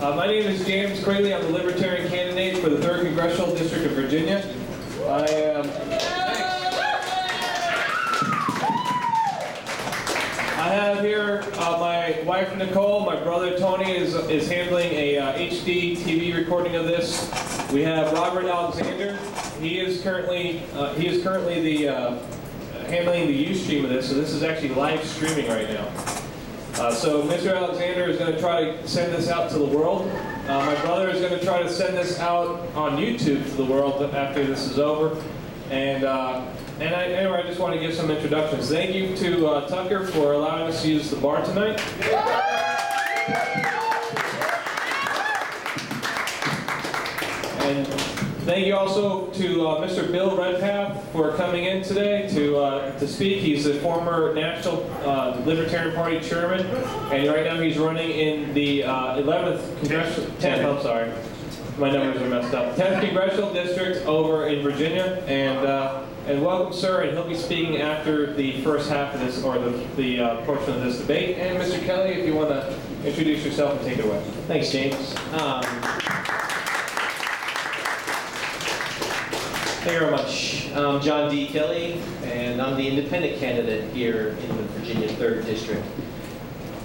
My name is James Quigley. I'm the Libertarian candidate for the 3rd Congressional District of Virginia. I have here my wife Nicole. My brother Tony is handling a HD TV recording of this. We have Robert Alexander. He is currently the handling the Ustream of this. So this is actually live streaming right now. So Mr. Alexander is going to try to send this out to the world. My brother is going to try to send this out on YouTube to the world after this is over. And anyway, I just want to give some introductions. Thank you to Tucker for allowing us to use the bar tonight. And thank you also to Mr. Bill Redpath for coming in today to speak. He's the former National Libertarian Party chairman, and right now he's running in the 11th Congressional, 10th, I'm sorry, my numbers are messed up, 10th Congressional District over in Virginia, and welcome, sir, and he'll be speaking after the first half of this, or the portion of this debate. And Mr. Kelly, if you want to introduce yourself and take it away. Thanks, James. Thank you very much. I'm John D. Kelly, and I'm the independent candidate here in the Virginia 3rd District.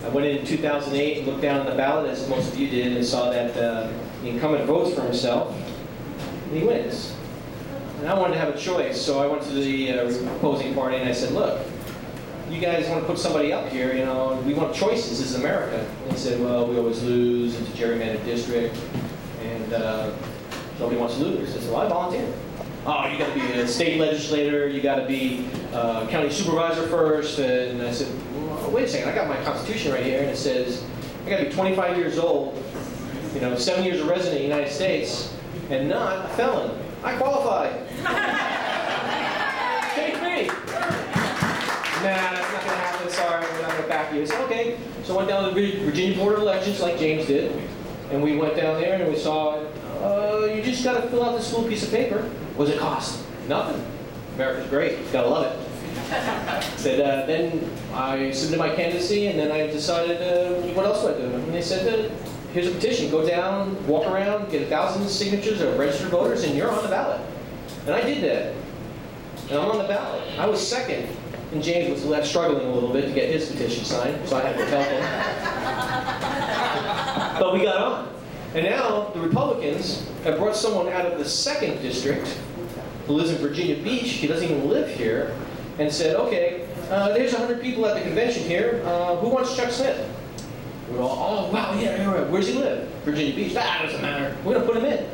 I went in 2008 and looked down on the ballot, as most of you did, and saw that the incumbent votes for himself, and he wins. And I wanted to have a choice, so I went to the opposing party and I said, look, you guys want to put somebody up here, you know, we want choices, this is America. And they said, well, we always lose, it's a gerrymandered district, and nobody wants to lose. I said, well, I volunteer. Oh, you got to be a state legislator, you got to be county supervisor first. And I said, well, wait a second, I got my Constitution right here, and it says I got to be 25 years old, you know, 7 years a resident of the United States, and not a felon. I qualify. Take me. Nah, that's not going to happen. Sorry, we're not going to back you. I said, okay. So I went down to the Virginia Board of Elections like James did, and we went down there and we saw, you just got to fill out this little piece of paper. What does it cost? Nothing. America's great. Gotta love it. Said, then I submitted my candidacy, and then I decided, what else do I do? And they said, here's a petition. Go down, walk around, get 1,000 signatures of registered voters, and you're on the ballot. And I did that. And I'm on the ballot. I was second, and James was left struggling a little bit to get his petition signed, so I had to help him. But we got on. And now the Republicans have brought someone out of the 2nd district who lives in Virginia Beach, he doesn't even live here, and said, okay, there's 100 people at the convention here, who wants Chuck Smith? We're all, oh, wow, yeah, where's he live? Virginia Beach. Ah, doesn't matter. We're going to put him in.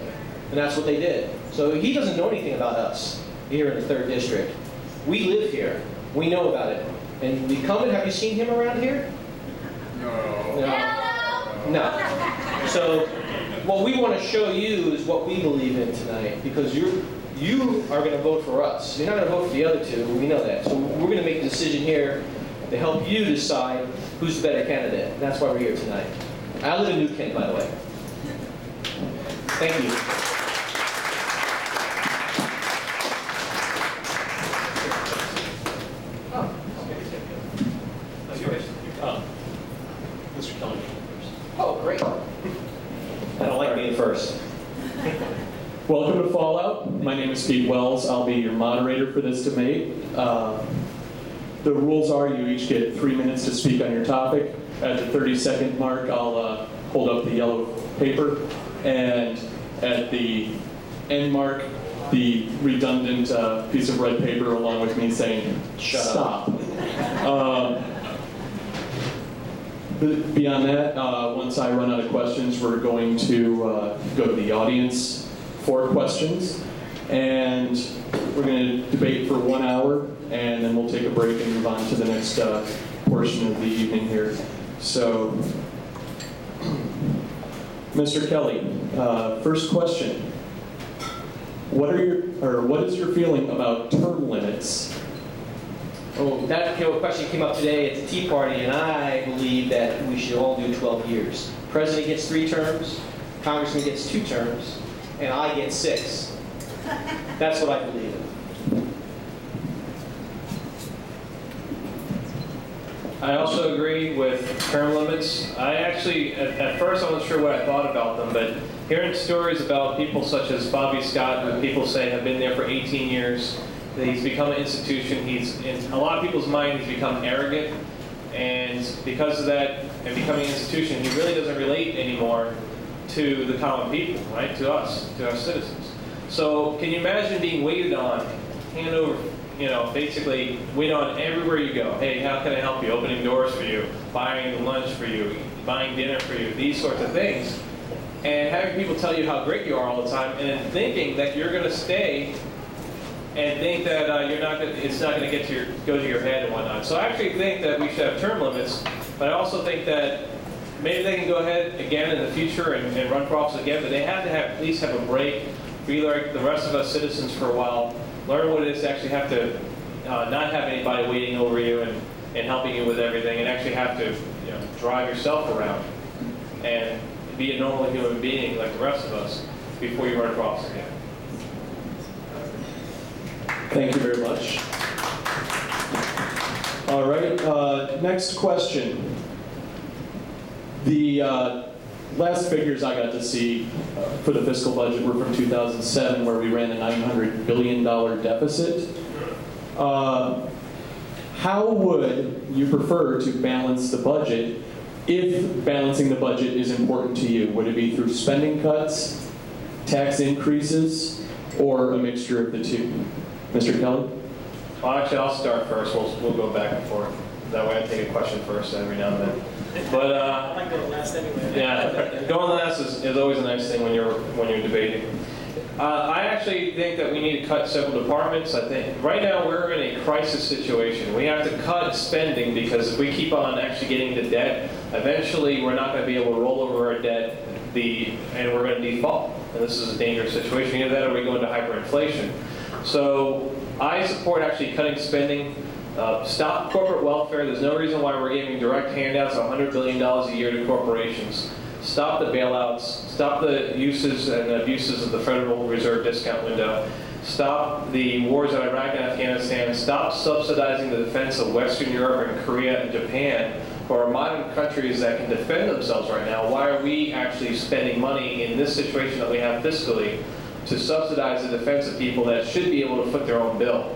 And that's what they did. So he doesn't know anything about us here in the 3rd district. We live here. We know about it. And the incumbent, have you seen him around here? No. No. So what we want to show you is what we believe in tonight, because you are going to vote for us. You're not going to vote for the other two. We know that. So we're going to make a decision here to help you decide who's the better candidate. And that's why we're here tonight. I live in New Kent, by the way. Thank you. Mr. Kelly. Oh, great. I don't like being first. Welcome to Fallout. My name is Steve Wells. I'll be your moderator for this debate. The rules are you each get 3 minutes to speak on your topic. At the 30-second mark, I'll hold up the yellow paper. And at the end mark, the redundant piece of red paper along with me saying, stop. Beyond that, once I run out of questions, we're going to go to the audience for questions. And we're going to debate for 1 hour, and then we'll take a break and move on to the next portion of the evening here. So, Mr. Kelly, first question. What is your feeling about term limits? Oh, that question came up today at the Tea Party, and I believe that we should all do 12 years. The president gets 3 terms, Congressman gets 2 terms, and I get 6. That's what I believe in. I also agree with term limits. I actually, at first I was wasn't sure what I thought about them, but hearing stories about people such as Bobby Scott, who people say have been there for 18 years, that he's become an institution, he's, in a lot of people's mind, he's become arrogant, and because of that, and becoming an institution, he really doesn't relate anymore to the common people, right, to us citizens. So can you imagine being waited on, hand over, basically wait on everywhere you go. Hey, how can I help you? Opening doors for you, buying lunch for you, buying dinner for you, these sorts of things. And having people tell you how great you are all the time, and then thinking that you're going to stay and think that it's not going to go to your head and whatnot. So I actually think that we should have term limits, but I also think that maybe they can go ahead again in the future and run for office again, but they have to at least have a break, be like the rest of us citizens for a while, learn what it is to actually have to not have anybody waiting over you and helping you with everything, and actually have to drive yourself around and be a normal human being like the rest of us before you run for office again. Thank you very much. All right, next question. The last figures I got to see for the fiscal budget were from 2007, where we ran a $900 billion deficit. How would you prefer to balance the budget if balancing the budget is important to you? Would it be through spending cuts, tax increases, or a mixture of the two? Mr. Kelly? Well, actually, I'll start first. We'll go back and forth. That way I take a question first every now and then. But I like going last anyway. yeah, going last is always a nice thing when you're debating. I actually think that we need to cut several departments. I think right now we're in a crisis situation. We have to cut spending because if we keep on actually getting into debt, eventually we're not going to be able to roll over our debt, and we're going to default. And this is a dangerous situation. Either that or we go into hyperinflation. So I support actually cutting spending. Stop corporate welfare. There's no reason why we're giving direct handouts of $100 billion a year to corporations. Stop the bailouts. Stop the uses and abuses of the Federal Reserve discount window. Stop the wars in Iraq and Afghanistan. Stop subsidizing the defense of Western Europe and Korea and Japan, who are modern countries that can defend themselves right now. Why are we actually spending money in this situation that we have fiscally to subsidize the defense of people that should be able to foot their own bill?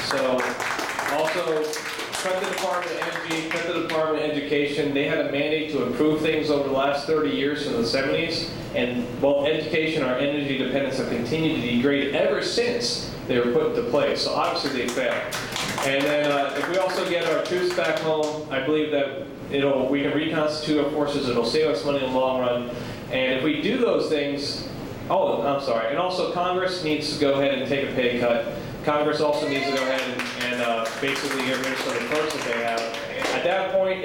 So, also, cut the Department of Energy, cut the Department of Education. They had a mandate to improve things over the last 30 years from the 70s, and both education and our energy dependence have continued to degrade ever since they were put into place. So obviously they failed. And then if we also get our troops back home, I believe that we can reconstitute our forces. It'll save us money in the long run. And if we do those things, and also Congress needs to go ahead and take a pay cut. Congress also needs to go ahead and basically get rid of some of the perks that they have. At that point,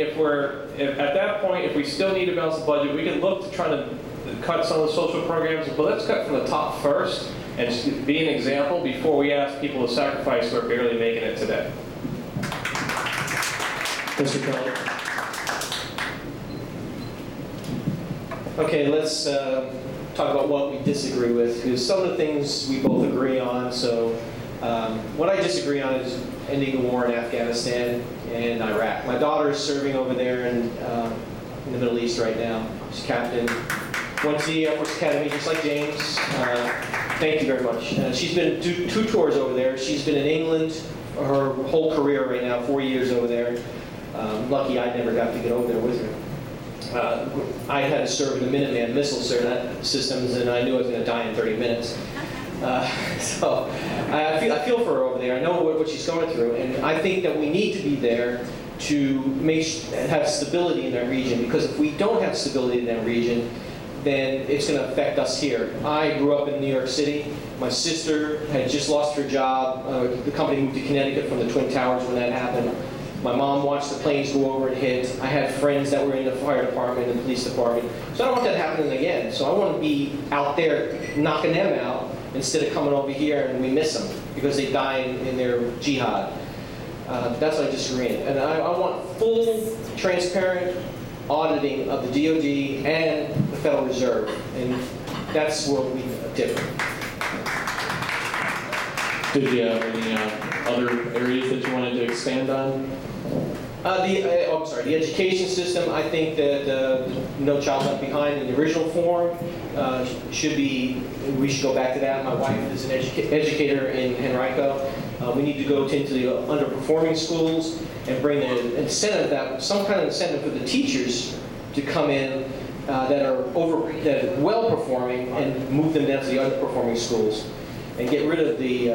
if we still need to balance the budget, we can look to try to cut some of the social programs, but let's cut from the top first and be an example before we ask people to sacrifice who are barely making it today. Mr. Kelly? Okay, let's talk about what we disagree with, because some of the things we both agree on. So what I disagree on is ending the war in Afghanistan and Iraq. My daughter is serving over there in the Middle East right now. She's captain. Went to the Air Force Academy just like James. Thank you very much. She's been two tours over there. She's been in England her whole career right now, 4 years over there. Lucky I never got to get over there with her. I had to serve in the Minuteman missile systems, and I knew I was going to die in 30 minutes. So I feel for her over there. I know what she's going through, and I think that we need to be there to have stability in that region, because if we don't have stability in that region, then it's going to affect us here. I grew up in New York City. My sister had just lost her job. The company moved to Connecticut from the Twin Towers when that happened. My mom watched the planes go over and hit. I had friends that were in the fire department and the police department. So I don't want that happening again. So I want to be out there knocking them out instead of coming over here and we miss them because they die in their jihad. That's what I disagree in. And I want full, transparent auditing of the DOD and the Federal Reserve. And that's where we differ. Did you have any other areas that you wanted to expand on? The education system, I think that No Child Left Behind in the original form we should go back to that. My wife is an educator in Henrico. We need to go into the underperforming schools and bring an incentive, some kind of incentive for the teachers to come in that are well performing and move them down to the underperforming schools and get rid of the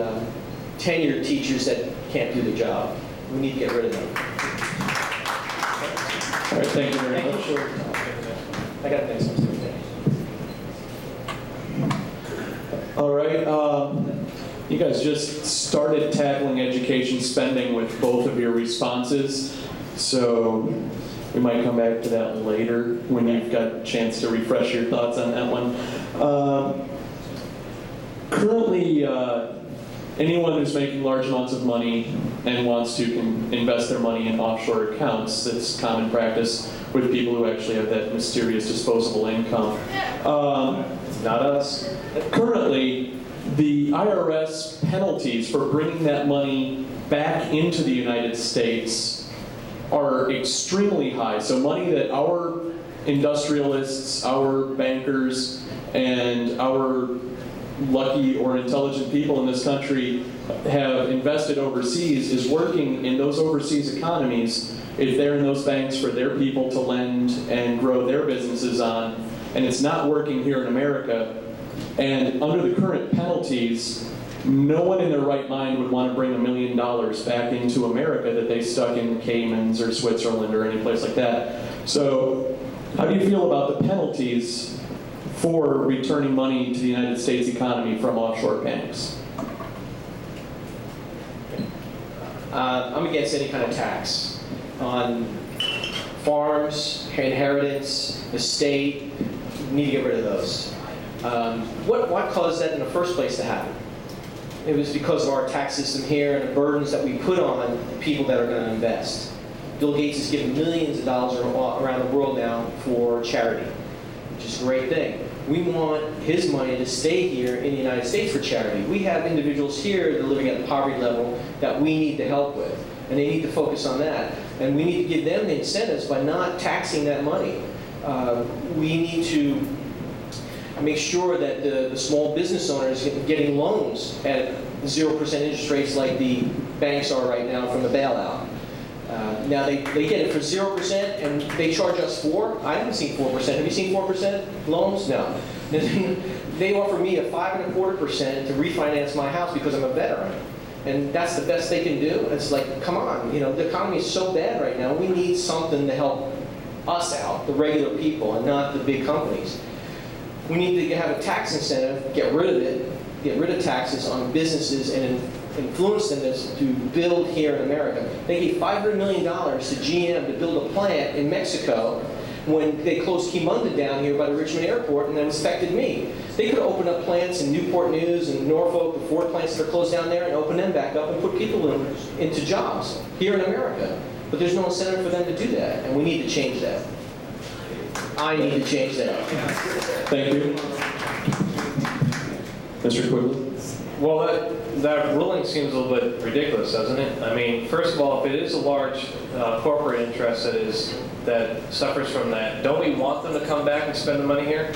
tenured teachers that can't do the job. We need to get rid of them. All right, thank you very much. I got the next one. All right, you guys just started tackling education spending with both of your responses, so we might come back to that later when you've got a chance to refresh your thoughts on that one. Currently, anyone who's making large amounts of money and wants to invest their money in offshore accounts, that's common practice with people who actually have that mysterious disposable income. Not us. Currently, the IRS penalties for bringing that money back into the United States are extremely high. So money that our industrialists, our bankers, and our lucky or intelligent people in this country have invested overseas is working in those overseas economies if they're in those banks for their people to lend and grow their businesses on, and it's not working here in America. And under the current penalties, no one in their right mind would want to bring $1 million back into America that they stuck in the Caymans or Switzerland or any place like that. So how do you feel about the penalties for returning money to the United States economy from offshore banks? I'm against any kind of tax on farms, inheritance, estate. We need to get rid of those. What caused that in the first place to happen? It was because of our tax system here and the burdens that we put on people that are going to invest. Bill Gates is giving millions of dollars around the world now for charity, which is a great thing. We want his money to stay here in the United States for charity. We have individuals here that are living at the poverty level that we need to help with, and they need to focus on that. And we need to give them the incentives by not taxing that money. We need to make sure that the small business owners are getting loans at 0% interest rates like the banks are right now from the bailout. Now they get it for 0% and they charge us 4%. I haven't seen 4%. Have you seen 4% loans? No. They offer me a 5.25% to refinance my house because I'm a veteran. And that's the best they can do. It's like, come on, the economy is so bad right now. We need something to help us out, the regular people, and not the big companies. We need to have a tax incentive, get rid of it, get rid of taxes on businesses and influence them to build here in America. They gave $500 million to GM to build a plant in Mexico when they closed Quimonda down here by the Richmond airport, and that affected me. They could have opened up plants in Newport News and Norfolk, the Ford plants that are closed down there, and open them back up and put people into jobs here in America. But there's no incentive for them to do that, and we need to change that. I need to change that. Thank you. Mr. Quigley? Well, that ruling seems a little bit ridiculous, doesn't it? I mean, first of all, if it is a large corporate interest that suffers from that, don't we want them to come back and spend the money here?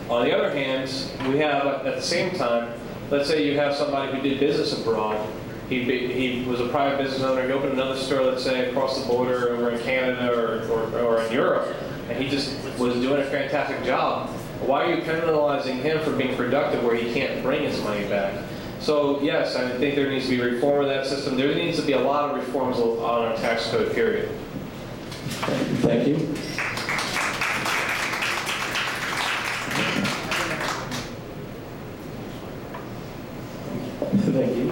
On the other hand, we have, at the same time, let's say you have somebody who did business abroad. He was a private business owner. He opened another store, let's say, across the border over in Canada or in Europe, and he just was doing a fantastic job. Why are you penalizing him for being productive where he can't bring his money back? So yes, I think there needs to be reform of that system. There needs to be a lot of reforms on our tax code, period. Thank you. Thank you.